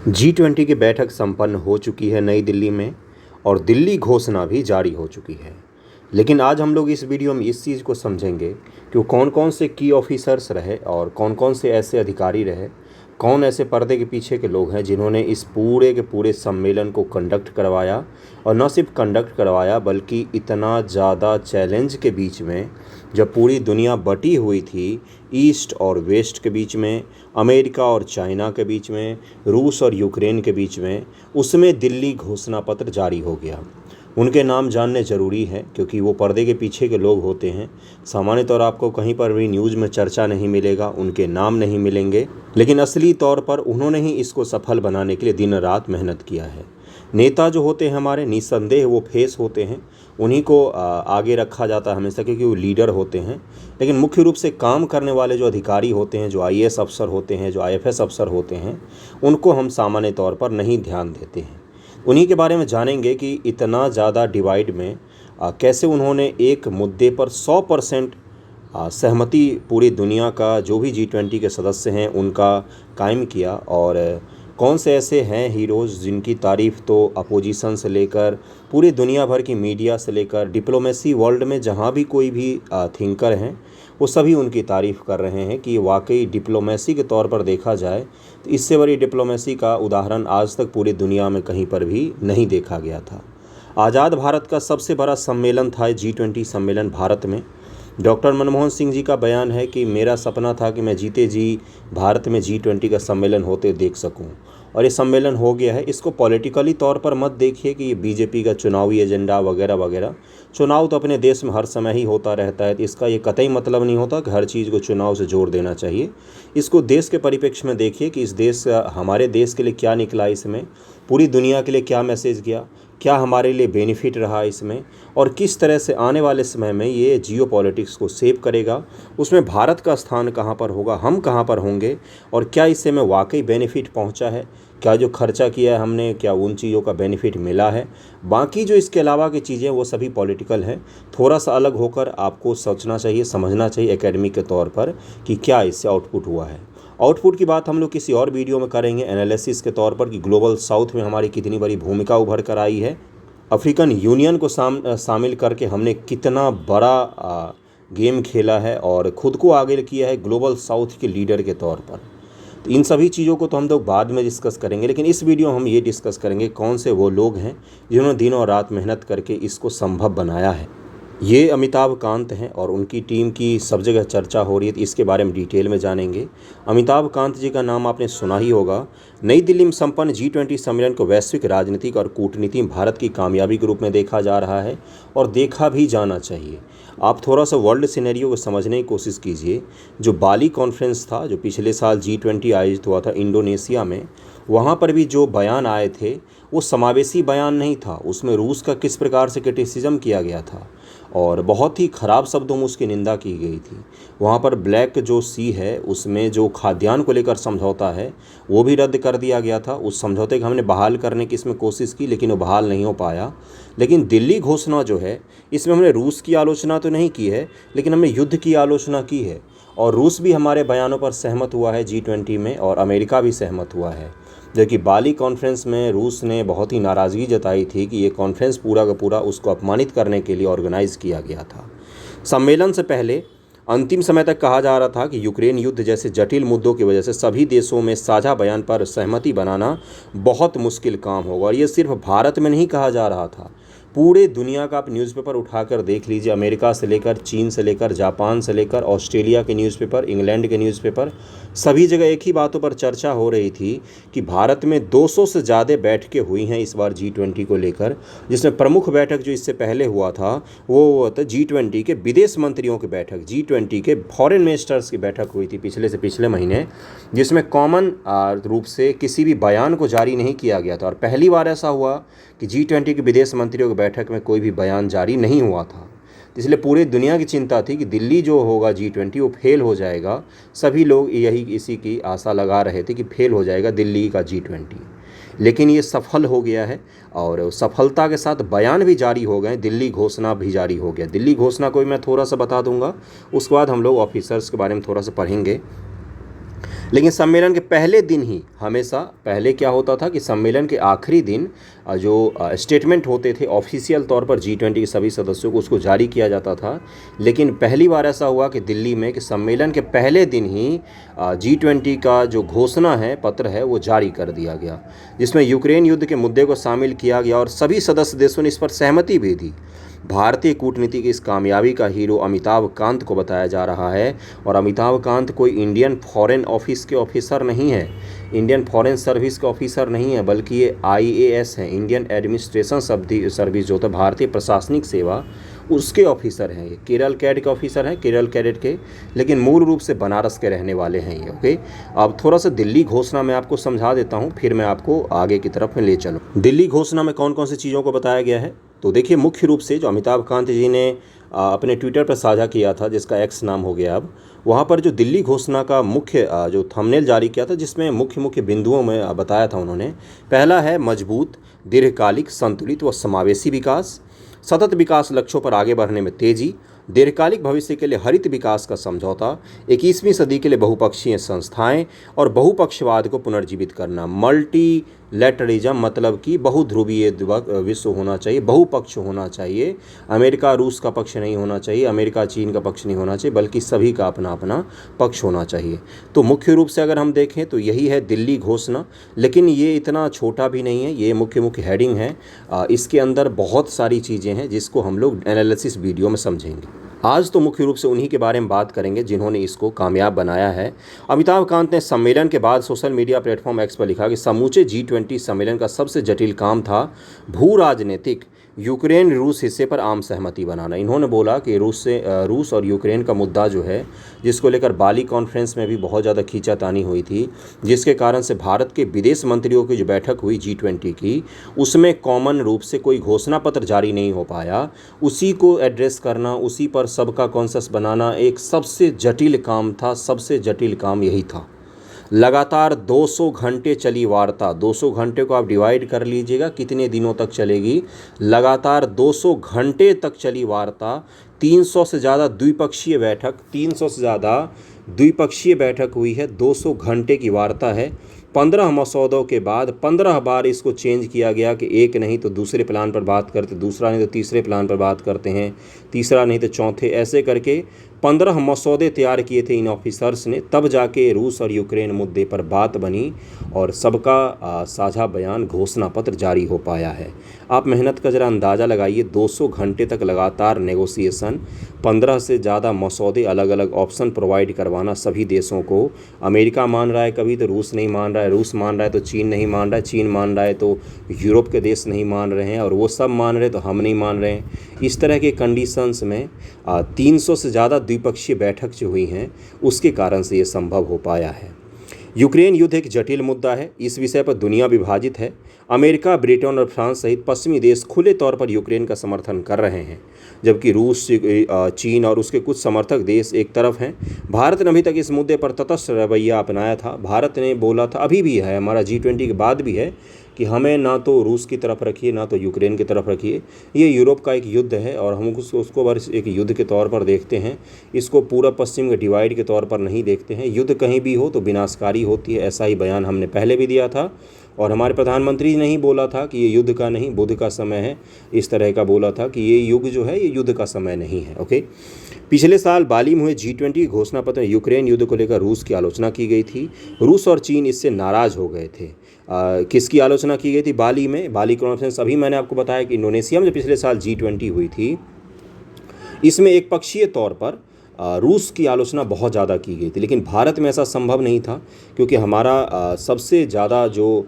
G20 की बैठक संपन्न हो चुकी है नई दिल्ली में और दिल्ली घोषणा भी जारी हो चुकी है। लेकिन आज हम लोग इस वीडियो में इस चीज़ को समझेंगे कि वो कौन कौन से की ऑफिसर्स रहे और कौन कौन से ऐसे अधिकारी रहे, कौन ऐसे पर्दे के पीछे के लोग हैं जिन्होंने इस पूरे के पूरे सम्मेलन को कंडक्ट करवाया और न सिर्फ कंडक्ट करवाया बल्कि इतना ज़्यादा चैलेंज के बीच में, जब पूरी दुनिया बटी हुई थी ईस्ट और वेस्ट के बीच में, अमेरिका और चाइना के बीच में, रूस और यूक्रेन के बीच में, उसमें दिल्ली घोषणा पत्र जारी हो गया। उनके नाम जानने ज़रूरी है क्योंकि वो पर्दे के पीछे के लोग होते हैं। सामान्य तौर आपको कहीं पर भी न्यूज़ में चर्चा नहीं मिलेगा, उनके नाम नहीं मिलेंगे, लेकिन असली तौर पर उन्होंने ही इसको सफल बनाने के लिए दिन रात मेहनत किया है। नेता जो होते हैं हमारे, निस्संदेह वो फेस होते हैं, उन्हीं को आगे रखा जाता है हमेशा क्योंकि वो लीडर होते हैं। लेकिन मुख्य रूप से काम करने वाले जो अधिकारी होते हैं, जो आईएएस अफसर होते हैं, जो आईएफएस अफसर होते हैं, उनको हम सामान्य तौर पर नहीं ध्यान देते हैं। उन्हीं के बारे में जानेंगे कि इतना ज़्यादा डिवाइड में कैसे उन्होंने एक मुद्दे पर 100% सहमति पूरी दुनिया का जो भी G20 के सदस्य हैं उनका कायम किया, और कौन से ऐसे हैं हीरोज़ जिनकी तारीफ़ तो अपोजिशन से लेकर पूरी दुनिया भर की मीडिया से लेकर डिप्लोमेसी वर्ल्ड में जहाँ भी कोई भी थिंकर हैं वो सभी उनकी तारीफ़ कर रहे हैं कि वाकई डिप्लोमेसी के तौर पर देखा जाए तो इससे बड़ी डिप्लोमेसी का उदाहरण आज तक पूरी दुनिया में कहीं पर भी नहीं देखा गया था। आज़ाद भारत का सबसे बड़ा सम्मेलन था G20 सम्मेलन भारत में। डॉक्टर मनमोहन सिंह जी का बयान है कि मेरा सपना था कि मैं जीते जी भारत में G20 का सम्मेलन होते देख सकूं, और ये सम्मेलन हो गया है। इसको पॉलिटिकली तौर पर मत देखिए कि ये बीजेपी का चुनावी एजेंडा वगैरह वगैरह। चुनाव तो अपने देश में हर समय ही होता रहता है, तो इसका ये कतई मतलब नहीं होता कि हर चीज़ को चुनाव से जोड़ देना चाहिए। इसको देश के परिप्रेक्ष्य में देखिए कि इस देश हमारे देश के लिए क्या निकला, इसमें पूरी दुनिया के लिए क्या मैसेज गया, क्या हमारे लिए बेनिफिट रहा इसमें, और किस तरह से आने वाले समय में ये जियोपॉलिटिक्स को सेव करेगा, उसमें भारत का स्थान कहाँ पर होगा, हम कहाँ पर होंगे, और क्या इससे हमें वाकई बेनिफिट पहुँचा है, क्या जो खर्चा किया है हमने क्या उन चीज़ों का बेनिफिट मिला है। बाकी जो इसके अलावा की चीज़ें वो सभी पॉलिटिकल हैं। थोड़ा सा अलग होकर आपको सोचना चाहिए, समझना चाहिए एकेडमिक के तौर पर कि क्या इससे आउटपुट हुआ है। आउटपुट की बात हम लोग किसी और वीडियो में करेंगे एनालिसिस के तौर पर कि ग्लोबल साउथ में हमारी कितनी बड़ी भूमिका उभर कर आई है, अफ्रीकन यूनियन को शामिल करके हमने कितना बड़ा गेम खेला है और ख़ुद को आगे किया है ग्लोबल साउथ के लीडर के तौर पर। तो इन सभी चीज़ों को तो हम लोग बाद में डिस्कस करेंगे, लेकिन इस वीडियो में हम ये डिस्कस करेंगे कौन से वो लोग हैं जिन्होंने दिनों रात मेहनत करके इसको संभव बनाया है। ये अमिताभ कांत हैं और उनकी टीम की सब जगह चर्चा हो रही है, तो इसके बारे में डिटेल में जानेंगे। अमिताभ कांत जी का नाम आपने सुना ही होगा। नई दिल्ली में संपन्न G20 सम्मेलन को वैश्विक राजनीतिक और कूटनीति में भारत की कामयाबी के रूप में देखा जा रहा है और देखा भी जाना चाहिए। आप थोड़ा सा वर्ल्ड सिनेरियो को समझने की कोशिश कीजिए। जो बाली कॉन्फ्रेंस था, जो पिछले साल G20 आयोजित हुआ था इंडोनेशिया में, वहाँ पर भी जो बयान आए थे वो समावेशी बयान नहीं था। उसमें रूस का किस प्रकार से क्रिटिसिज्म किया गया था और बहुत ही ख़राब शब्दों में उसकी निंदा की गई थी। वहाँ पर ब्लैक जो सी है उसमें जो खाद्यान्न को लेकर समझौता है वो भी रद्द कर दिया गया था। उस समझौते को हमने बहाल करने की इसमें कोशिश की लेकिन वो बहाल नहीं हो पाया। लेकिन दिल्ली घोषणा जो है इसमें हमने रूस की आलोचना तो नहीं की है, लेकिन हमने युद्ध की आलोचना की है, और रूस भी हमारे बयानों पर सहमत हुआ है G20 में, और अमेरिका भी सहमत हुआ है। जबकि बाली कॉन्फ्रेंस में रूस ने बहुत ही नाराज़गी जताई थी कि ये कॉन्फ्रेंस पूरा का पूरा उसको अपमानित करने के लिए ऑर्गेनाइज़ किया गया था। सम्मेलन से पहले अंतिम समय तक कहा जा रहा था कि यूक्रेन युद्ध जैसे जटिल मुद्दों की वजह से सभी देशों में साझा बयान पर सहमति बनाना बहुत मुश्किल काम होगा, और ये सिर्फ भारत में नहीं कहा जा रहा था। पूरे दुनिया का आप न्यूज़पेपर उठाकर देख लीजिए, अमेरिका से लेकर चीन से लेकर जापान से लेकर ऑस्ट्रेलिया के न्यूज़पेपर, इंग्लैंड के न्यूज़पेपर, सभी जगह एक ही बातों पर चर्चा हो रही थी कि भारत में 200 से ज़्यादा बैठकें हुई हैं इस बार G20 को लेकर, जिसमें प्रमुख बैठक जो इससे पहले हुआ था वो हुआ था G20 के विदेश मंत्रियों की बैठक, G20 के फॉरेन मिनिस्टर्स की बैठक हुई थी पिछले से पिछले महीने, जिसमें कॉमन रूप से किसी भी बयान को जारी नहीं किया गया था। और पहली बार ऐसा हुआ कि G20 के विदेश मंत्रियों की बैठक में कोई भी बयान जारी नहीं हुआ था। इसलिए पूरी दुनिया की चिंता थी कि दिल्ली जो होगा G20 वो फेल हो जाएगा। सभी लोग यही इसी की आशा लगा रहे थे कि फेल हो जाएगा दिल्ली का G20, लेकिन ये सफल हो गया है और सफलता के साथ बयान भी जारी हो गए। दिल्ली घोषणा भी जारी हो गया। दिल्ली घोषणा को भी मैं थोड़ा सा बता दूंगा, उसके बाद हम लोग ऑफिसर्स के बारे में थोड़ा सा पढ़ेंगे। लेकिन सम्मेलन के पहले दिन ही हमेशा पहले क्या होता था कि सम्मेलन के आखिरी दिन जो स्टेटमेंट होते थे ऑफिशियल तौर पर G20 के सभी सदस्यों को उसको जारी किया जाता था। लेकिन पहली बार ऐसा हुआ कि दिल्ली में कि सम्मेलन के पहले दिन ही G20 का जो घोषणा है पत्र है वो जारी कर दिया गया, जिसमें यूक्रेन युद्ध के मुद्दे को शामिल किया गया और सभी सदस्य देशों ने इस पर सहमति भी दी। भारतीय कूटनीति की इस कामयाबी का हीरो अमिताभ कांत को बताया जा रहा है, और अमिताभ कांत कोई इंडियन फॉरेन ऑफिस के ऑफिसर नहीं है, इंडियन फॉरेन सर्विस के ऑफिसर नहीं है, बल्कि ये IAS हैं, इंडियन एडमिनिस्ट्रेशन सर्विस जो होता है भारतीय प्रशासनिक सेवा, उसके ऑफिसर हैं। ये केरल कैड के ऑफिसर हैं, केरल कैडेट के, लेकिन मूल रूप से बनारस के रहने वाले हैं ये। ओके, अब थोड़ा सा दिल्ली घोषणा मैं आपको समझा देता हूँ, फिर मैं आपको आगे की तरफ में ले चलूँ। दिल्ली घोषणा में कौन कौन सी चीज़ों को बताया गया है, तो देखिए मुख्य रूप से जो अमिताभ कांत जी ने अपने ट्विटर पर साझा किया था, जिसका X नाम हो गया अब, वहाँ पर जो दिल्ली घोषणा का मुख्य जो थंबनेल जारी किया था, जिसमें मुख्य मुख्य बिंदुओं में बताया था उन्होंने। पहला है मजबूत, दीर्घकालिक, संतुलित व समावेशी विकास, सतत विकास लक्ष्यों पर आगे बढ़ने में तेजी, दीर्घकालिक भविष्य के लिए हरित विकास का समझौता, 21वीं सदी के लिए बहुपक्षीय संस्थाएं और बहुपक्षवाद को पुनर्जीवित करना। मल्टीलैटरलिज्म मतलब कि बहुध्रुवीय विश्व होना चाहिए, बहुपक्ष होना चाहिए, अमेरिका रूस का पक्ष नहीं होना चाहिए, अमेरिका चीन का पक्ष नहीं होना चाहिए, बल्कि सभी का अपना अपना पक्ष होना चाहिए। तो मुख्य रूप से अगर हम देखें तो यही है दिल्ली घोषणा। लेकिन ये इतना छोटा भी नहीं है, ये मुख्य मुख्य हेडिंग है, इसके अंदर बहुत सारी चीज़ें हैं जिसको हम लोग एनालिसिस वीडियो में समझेंगे। आज तो मुख्य रूप से उन्हीं के बारे में बात करेंगे जिन्होंने इसको कामयाब बनाया है। अमिताभ कांत ने सम्मेलन के बाद सोशल मीडिया प्लेटफॉर्म X पर लिखा कि समूचे G20 सम्मेलन का सबसे जटिल काम था भू राजनीतिक यूक्रेन रूस हिस्से पर आम सहमति बनाना। इन्होंने बोला कि रूस और यूक्रेन का मुद्दा जो है, जिसको लेकर बाली कॉन्फ्रेंस में भी बहुत ज़्यादा खींचातानी हुई थी, जिसके कारण से भारत के विदेश मंत्रियों की जो बैठक हुई G20 की, उसमें कॉमन रूप से कोई घोषणा पत्र जारी नहीं हो पाया। उसी को एड्रेस करना, उसी पर सबका कॉन्सेंसस बनाना एक सबसे जटिल काम था, सबसे जटिल काम यही था। लगातार 200 घंटे चली वार्ता, 200 घंटे को आप डिवाइड कर लीजिएगा कितने दिनों तक चलेगी। लगातार 200 घंटे तक चली वार्ता, 300 से ज़्यादा द्विपक्षीय बैठक, 300 से ज़्यादा द्विपक्षीय बैठक हुई है, 200 घंटे की वार्ता है। 15 मसौदों के बाद 15 बार इसको चेंज किया गया कि एक नहीं तो दूसरे प्लान पर बात करते, दूसरा नहीं तो तीसरे प्लान पर बात करते हैं, तीसरा नहीं तो चौथे, ऐसे करके 15 मसौदे तैयार किए थे इन ऑफिसर्स ने, तब जाके रूस और यूक्रेन मुद्दे पर बात बनी और सबका साझा बयान घोषणा पत्र जारी हो पाया है। आप मेहनत का ज़रा अंदाज़ा लगाइए, 200 घंटे तक लगातार नेगोशिएशन, 15 से ज़्यादा मसौदे, अलग अलग ऑप्शन प्रोवाइड करवाना सभी देशों को। अमेरिका मान रहा है कभी तो रूस नहीं मान रहा है, रूस मान रहा है तो चीन नहीं मान रहा है, चीन मान रहा है तो यूरोप के देश नहीं मान रहे हैं, और वो सब मान रहे तो हम नहीं मान रहे हैं। इस तरह के कंडीशंस में 300 से ज़्यादा द्विपक्षीय बैठक जो हुई हैं, उसके कारण से ये संभव हो पाया है। यूक्रेन युद्ध एक जटिल मुद्दा है, इस विषय पर दुनिया विभाजित है। अमेरिका, ब्रिटेन और फ्रांस सहित पश्चिमी देश खुले तौर पर यूक्रेन का समर्थन कर रहे हैं, जबकि रूस, चीन और उसके कुछ समर्थक देश एक तरफ हैं। भारत ने अभी तक इस मुद्दे पर तटस्थ रवैया अपनाया था। भारत ने बोला था, अभी भी है, हमारा G20 के बाद भी है, कि हमें ना तो रूस की तरफ रखिए ना तो यूक्रेन की तरफ रखिए। ये यूरोप का एक युद्ध है और हम उसको बस एक युद्ध के तौर पर देखते हैं, इसको पूरा पश्चिम के डिवाइड के तौर पर नहीं देखते हैं। युद्ध कहीं भी हो तो विनाशकारी होती है, ऐसा ही बयान हमने पहले भी दिया था, और हमारे प्रधानमंत्री ने ही बोला था कि ये युद्ध का नहीं बुद्ध का समय है, इस तरह का बोला था कि ये युग जो है ये युद्ध का समय नहीं है। ओके, पिछले साल बाली में हुए G20 घोषणा पत्र में यूक्रेन युद्ध को लेकर रूस की आलोचना की गई थी। रूस और चीन इससे नाराज़ हो गए थे। किसकी आलोचना की गई थी बाली में? बाली कॉन्फ्रेंस, अभी मैंने आपको बताया कि इंडोनेशिया में जो पिछले साल G20 हुई थी, इसमें एक पक्षीय तौर पर रूस की आलोचना बहुत ज़्यादा की गई थी। लेकिन भारत में ऐसा संभव नहीं था, क्योंकि हमारा सबसे ज़्यादा जो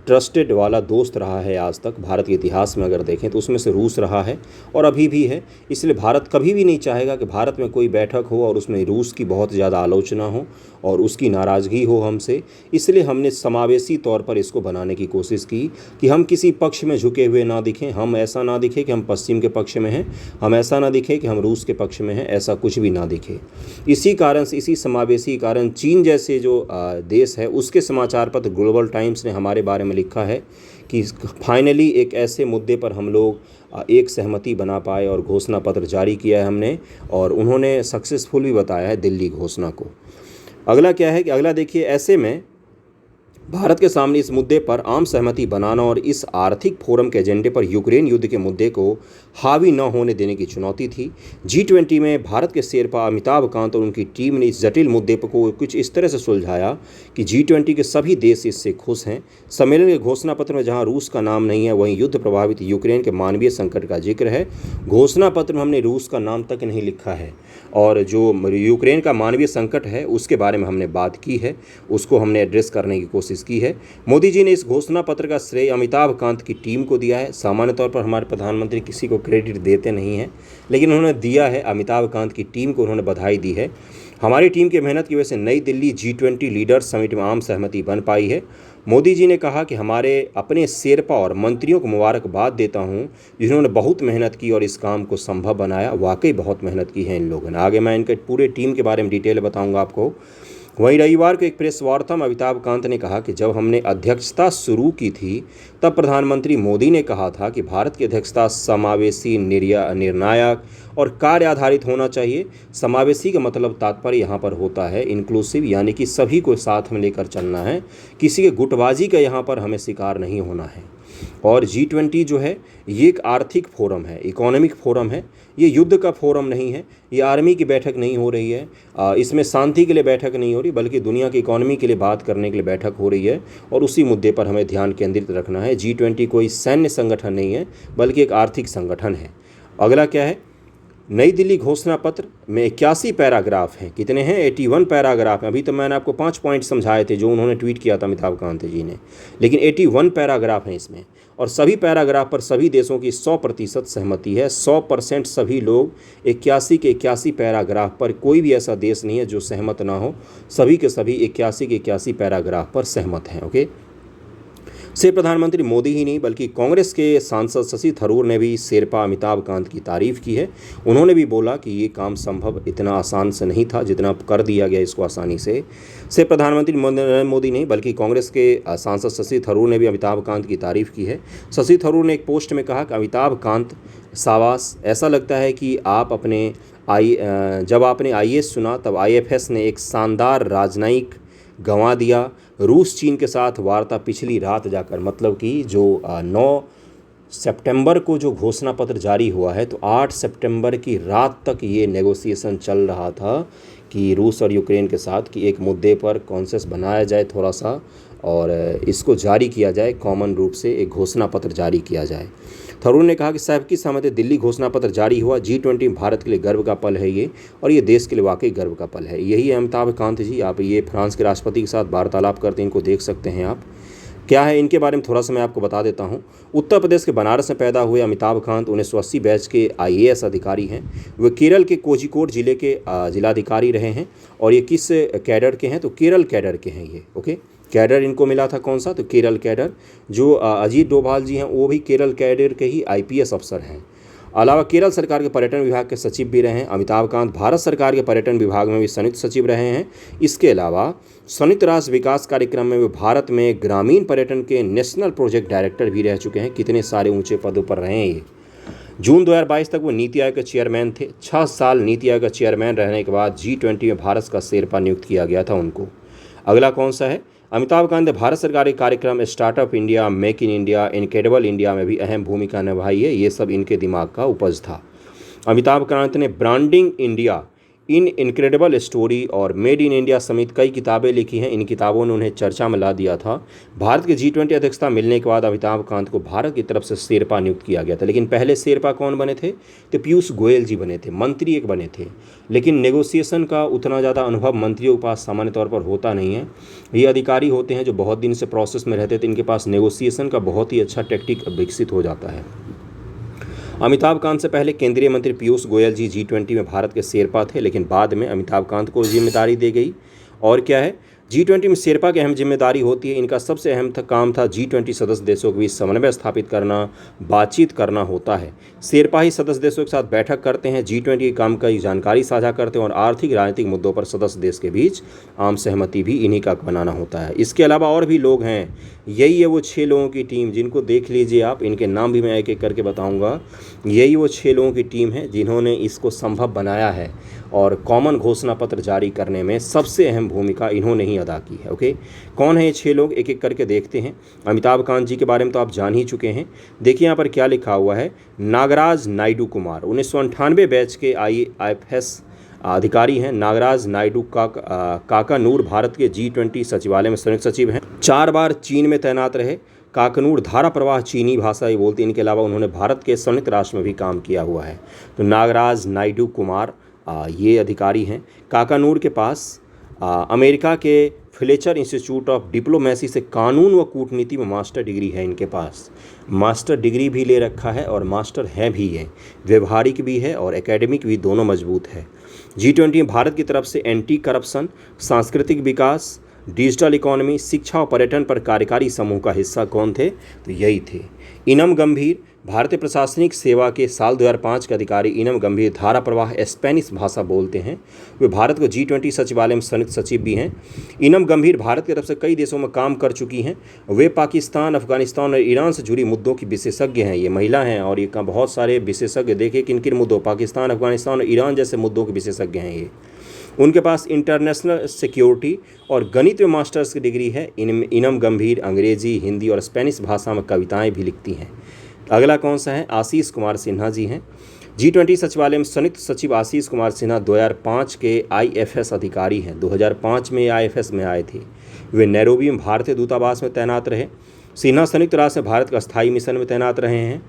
ट्रस्टेड वाला दोस्त रहा है आज तक भारत के इतिहास में अगर देखें तो उसमें से रूस रहा है और अभी भी है। इसलिए भारत कभी भी नहीं चाहेगा कि भारत में कोई बैठक हो और उसमें रूस की बहुत ज़्यादा आलोचना हो और उसकी नाराज़गी हो हमसे। इसलिए हमने समावेशी तौर पर इसको बनाने की कोशिश की कि हम किसी पक्ष में झुके हुए ना दिखें, हम ऐसा ना दिखे कि हम पश्चिम के पक्ष में हैं, हम ऐसा ना दिखे कि हम रूस के पक्ष में हैं, ऐसा कुछ भी ना दिखे। इसी कारण से, इसी समावेशी कारण चीन जैसे जो देश है उसके समाचार पत्र ग्लोबल टाइम्स ने हमारे बारे में लिखा है कि फाइनली एक ऐसे मुद्दे पर हम लोग एक सहमति बना पाए और घोषणा पत्र जारी किया है हमने, और उन्होंने सक्सेसफुल भी बताया है दिल्ली घोषणा को। अगला क्या है कि अगला देखिए, ऐसे में भारत के सामने इस मुद्दे पर आम सहमति बनाना और इस आर्थिक फोरम के एजेंडे पर यूक्रेन युद्ध के मुद्दे को हावी न होने देने की चुनौती थी। G20 में भारत के शेरपा अमिताभ कांत और उनकी टीम ने इस जटिल मुद्दे को कुछ इस तरह से सुलझाया कि G20 के सभी देश इससे खुश हैं। सम्मेलन के घोषणा पत्र में जहां रूस का नाम नहीं है, वहीं युद्ध प्रभावित यूक्रेन के मानवीय संकट का जिक्र है। घोषणा पत्र में हमने रूस का नाम तक नहीं लिखा है, और जो यूक्रेन का मानवीय संकट है उसके बारे में हमने बात की है, उसको हमने एड्रेस करने की कोशिश की है। मोदी जी ने इस घोषणा पत्र का श्रेय अमिताभ कांत की टीम को दिया है। सामान्य तौर पर हमारे प्रधानमंत्री किसी को क्रेडिट देते नहीं हैं, लेकिन उन्होंने दिया है, अमिताभ कांत की टीम को उन्होंने बधाई दी है। हमारी टीम की मेहनत की वजह से नई दिल्ली G20 लीडर्स समिट में आम सहमति बन पाई है। मोदी जी ने कहा कि हमारे अपने शेरपा और मंत्रियों को मुबारकबाद देता हूं, जिन्होंने बहुत मेहनत की और इस काम को संभव बनाया। वाकई बहुत मेहनत की है इन लोगों ने। आगे मैं इनके पूरे टीम के बारे में डिटेल बताऊंगा आपको। वहीं रविवार को एक प्रेस वार्ता में अमिताभ कांत ने कहा कि जब हमने अध्यक्षता शुरू की थी तब प्रधानमंत्री मोदी ने कहा था कि भारत की अध्यक्षता समावेशी, निर्णायक और कार्य आधारित होना चाहिए। समावेशी का मतलब तात्पर्य यहाँ पर होता है इंक्लूसिव, यानी कि सभी को साथ में लेकर चलना है। किसी के गुटबाजी का यहाँ पर हमें शिकार नहीं होना है। और G20 जो है ये एक आर्थिक फोरम है, इकोनॉमिक फोरम है। ये युद्ध का फोरम नहीं है, ये आर्मी की बैठक नहीं हो रही है, इसमें शांति के लिए बैठक नहीं हो रही, बल्कि दुनिया की इकोनॉमी के लिए बात करने के लिए बैठक हो रही है। और उसी मुद्दे पर हमें ध्यान केंद्रित रखना है। G20 कोई सैन्य संगठन नहीं है, बल्कि एक आर्थिक संगठन है। अगला क्या है, नई दिल्ली घोषणा पत्र में 81 पैराग्राफ हैं। कितने हैं? 81 पैराग्राफ हैं। अभी तो मैंने आपको 5 पॉइंट समझाए थे जो उन्होंने ट्वीट किया था अमिताभ कांत जी ने, लेकिन 81 पैराग्राफ हैं इसमें, और सभी पैराग्राफ पर सभी देशों की 100% सहमति है। 100% सभी लोग 81 के 81 पैराग्राफ पर, कोई भी ऐसा देश नहीं है जो सहमत ना हो। सभी के सभी 81 के 81 पैराग्राफ पर सहमत हैं। ओके, सिर्फ प्रधानमंत्री मोदी ही नहीं, बल्कि कांग्रेस के सांसद शशि थरूर ने भी शेरपा अमिताभ कांत की तारीफ की है। उन्होंने भी बोला कि ये काम संभव इतना आसान से नहीं था जितना कर दिया गया इसको आसानी से। सिर्फ प्रधानमंत्री नरेंद्र मोदी नहीं, बल्कि कांग्रेस के सांसद शशि थरूर ने भी अमिताभ कांत की तारीफ की है। शशि थरूर ने एक पोस्ट में कहा कि अमिताभ कांत शाबाश, ऐसा लगता है कि आप जब आपने IAS चुना तब IFS ने एक शानदार राजनयिक गंवा दिया। रूस चीन के साथ वार्ता पिछली रात जाकर, मतलब कि जो 9 सितंबर को जो घोषणा पत्र जारी हुआ है, तो 8 सितंबर की रात तक ये नेगोशिएशन चल रहा था कि रूस और यूक्रेन के साथ कि एक मुद्दे पर कॉन्सेंसस बनाया जाए थोड़ा सा, और इसको जारी किया जाए, कॉमन रूप से एक घोषणा पत्र जारी किया जाए। थरूर ने कहा कि सबकी सहमति दिल्ली घोषणा पत्र जारी हुआ। G20 भारत के लिए गर्व का पल है ये, और ये देश के लिए वाकई गर्व का पल है। यही है अमिताभ कांत जी। आप ये फ्रांस के राष्ट्रपति के साथ वार्तालाप करते हैं, इनको देख सकते हैं आप। क्या है इनके बारे में थोड़ा सा मैं आपको बता देता हूँ। उत्तर प्रदेश के बनारस में पैदा हुए अमिताभ कांत 1980 बैच के IAS अधिकारी हैं। वे केरल के कोझिकोड जिले के जिलाधिकारी रहे हैं। और ये किस कैडर के हैं? तो केरल कैडर के हैं ये। ओके, कैडर इनको मिला था कौन सा? तो केरल कैडर। जो अजीत डोभाल जी हैं वो भी केरल कैडर के ही IPS अफसर हैं। अलावा केरल सरकार के पर्यटन विभाग के सचिव भी रहे हैं। अमिताभ कांत भारत सरकार के पर्यटन विभाग में भी संयुक्त सचिव रहे हैं। इसके अलावा संयुक्त राष्ट्र विकास कार्यक्रम में वे भारत में ग्रामीण पर्यटन के नेशनल प्रोजेक्ट डायरेक्टर भी रह चुके हैं। कितने सारे ऊंचे पदों पर रहे हैं ये। जून 2022 तक वो नीति आयोग के चेयरमैन थे। 6 साल नीति आयोग का चेयरमैन रहने के बाद G20 में भारत का शेरपा नियुक्त किया गया था उनको। अगला कौन सा है? अमिताभ कांत ने भारत सरकार के कार्यक्रम startup India, make in India, incredible India में भी अहम भूमिका निभाई है। ये सब इनके दिमाग का उपज था। अमिताभ कांत ने ब्रांडिंग इंडिया, इन इनक्रेडिबल स्टोरी और मेड इन इंडिया समेत कई किताबें लिखी हैं। इन किताबों ने उन्हें चर्चा में ला दिया था। भारत के G20 अध्यक्षता मिलने के बाद अमिताभ कांत को भारत की तरफ से शेरपा नियुक्त किया गया था। लेकिन पहले शेरपा कौन बने थे? तो पीयूष गोयल जी बने थे, मंत्री एक बने थे। लेकिन नेगोशिएशन का उतना ज़्यादा अनुभव मंत्रियों के पास सामान्य तौर पर होता नहीं है। ये अधिकारी होते हैं जो बहुत दिन से प्रोसेस में रहते थे, इनके पास नेगोशिएशन का बहुत ही अच्छा टेक्टिक विकसित हो जाता है। अमिताभ कांत से पहले केंद्रीय मंत्री पीयूष गोयल जी G20 में भारत के शेरपा थे, लेकिन बाद में अमिताभ कांत को जिम्मेदारी दी गई। और क्या है, G20 में शेरपा की अहम जिम्मेदारी होती है। इनका सबसे अहम काम था G20 सदस्य देशों के बीच समन्वय स्थापित करना, बातचीत करना होता है। शेरपा ही सदस्य देशों के साथ बैठक करते हैं, G20 के काम की जानकारी साझा करते हैं, और आर्थिक राजनीतिक मुद्दों पर सदस्य देश के बीच आम सहमति भी इन्हीं का बनाना होता है। इसके अलावा और भी लोग हैं। यही है वो 6 लोगों की टीम, जिनको देख लीजिए आप, इनके नाम भी मैं एक एक करके बताऊँगा। यही वो 6 लोगों की टीम है जिन्होंने इसको संभव बनाया है। और कॉमन घोषणा पत्र जारी करने में सबसे अहम भूमिका इन्होंने ही अदा की है। ओके, कौन है ये 6 लोग, एक एक करके देखते हैं। अमिताभ कांत जी के बारे में तो आप जान ही चुके हैं। देखिए यहाँ पर क्या लिखा हुआ है, नागराज नायडू कुमार 1998 बैच के IAFS अधिकारी हैं। नागराज नायडू काकानूर भारत के G20 सचिवालय में संयुक्त सचिव हैं। 4 बार चीन में तैनात रहे। काकनूर धारा प्रवाह चीनी भाषा ही बोलती है। इनके अलावा उन्होंने भारत के संयुक्त राष्ट्र में भी काम किया हुआ है। तो नागराज नायडू कुमार ये अधिकारी हैं। काकानूर के पास अमेरिका के फ्लेचर इंस्टीट्यूट ऑफ डिप्लोमेसी से कानून व कूटनीति में मास्टर डिग्री है इनके पास। मास्टर डिग्री भी ले रखा है और मास्टर है भी है, व्यवहारिक भी है और एकेडमिक भी, दोनों मजबूत है। G20 में भारत की तरफ से एंटी करप्शन, सांस्कृतिक विकास, डिजिटल इकोनॉमी, शिक्षा और पर्यटन पर कार्यकारी समूह का हिस्सा कौन थे, तो यही थे इनम गंभीर। भारतीय प्रशासनिक सेवा के साल 2005 के अधिकारी इनम गंभीर धारा प्रवाह स्पेनिश भाषा बोलते हैं। वे भारत को G20 सचिवालय में संयुक्त सचिव भी हैं। इनम गंभीर भारत की तरफ से कई देशों में काम कर चुकी हैं। वे पाकिस्तान, अफगानिस्तान और ईरान से जुड़ी मुद्दों की विशेषज्ञ हैं। ये महिला हैं और ये बहुत सारे विशेषज्ञ, देखिए किन किन मुद्दों, पाकिस्तान, अफगानिस्तान और ईरान जैसे मुद्दों के विशेषज्ञ हैं ये। उनके पास इंटरनेशनल सिक्योरिटी और गणित में मास्टर्स की डिग्री है। इनम गंभीर अंग्रेजी, हिंदी और स्पेनिश भाषा में कविताएं भी लिखती हैं। अगला कौन सा है, आशीष कुमार सिन्हा जी हैं। G20 सचिवालय में संयुक्त सचिव आशीष कुमार सिन्हा 2005 के IFS अधिकारी हैं। 2005 में IFS में आए थे। वे नैरोबी में भारतीय दूतावास में तैनात रहे। सिन्हा संयुक्त राष्ट्र में भारत का स्थायी मिशन में तैनात रहे हैं।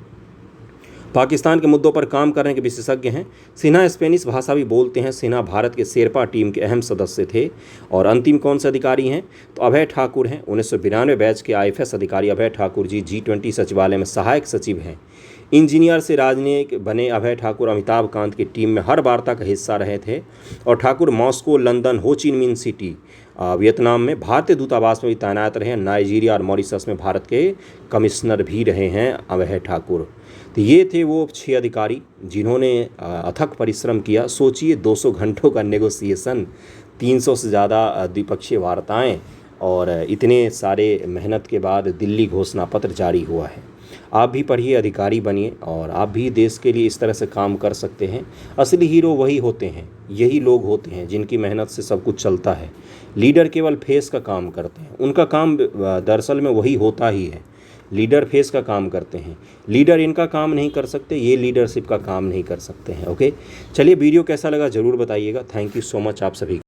पाकिस्तान के मुद्दों पर काम करने के विशेषज्ञ हैं। सिन्हा स्पेनिश भाषा भी बोलते हैं। सिन्हा भारत के शेरपा टीम के अहम सदस्य थे। और अंतिम कौन से अधिकारी हैं, तो अभय ठाकुर हैं। 1992 बैच के IFS अधिकारी अभय ठाकुर जी G20 सचिवालय में सहायक सचिव हैं। इंजीनियर से राजनयिक बने अभय ठाकुर अमिताभ कांत की टीम में हर वार्ता का हिस्सा रहे थे। और ठाकुर मॉस्को, लंदन, हो ची मिन्ह सिटी वियतनाम में भारतीय दूतावास में भी तैनात रहे हैं। नाइजीरिया और मॉरिशस में भारत के कमिश्नर भी रहे हैं अभय ठाकुर। तो ये थे वो 6 अधिकारी जिन्होंने अथक परिश्रम किया। सोचिए 200 घंटों का नेगोशिएशन, 300 से ज़्यादा द्विपक्षीय वार्ताएं और इतने सारे मेहनत के बाद दिल्ली घोषणा पत्र जारी हुआ है। आप भी पढ़िए, अधिकारी बनिए और आप भी देश के लिए इस तरह से काम कर सकते हैं। असली हीरो वही होते हैं, यही लोग होते हैं जिनकी मेहनत से सब कुछ चलता है। लीडर केवल फेस का काम करते हैं, उनका काम दरअसल में वही होता ही है। लीडर फेस का काम करते हैं, लीडर इनका काम नहीं कर सकते, ये लीडरशिप का काम नहीं कर सकते हैं। ओके, चलिए वीडियो कैसा लगा ज़रूर बताइएगा। थैंक यू सो मच आप सभी।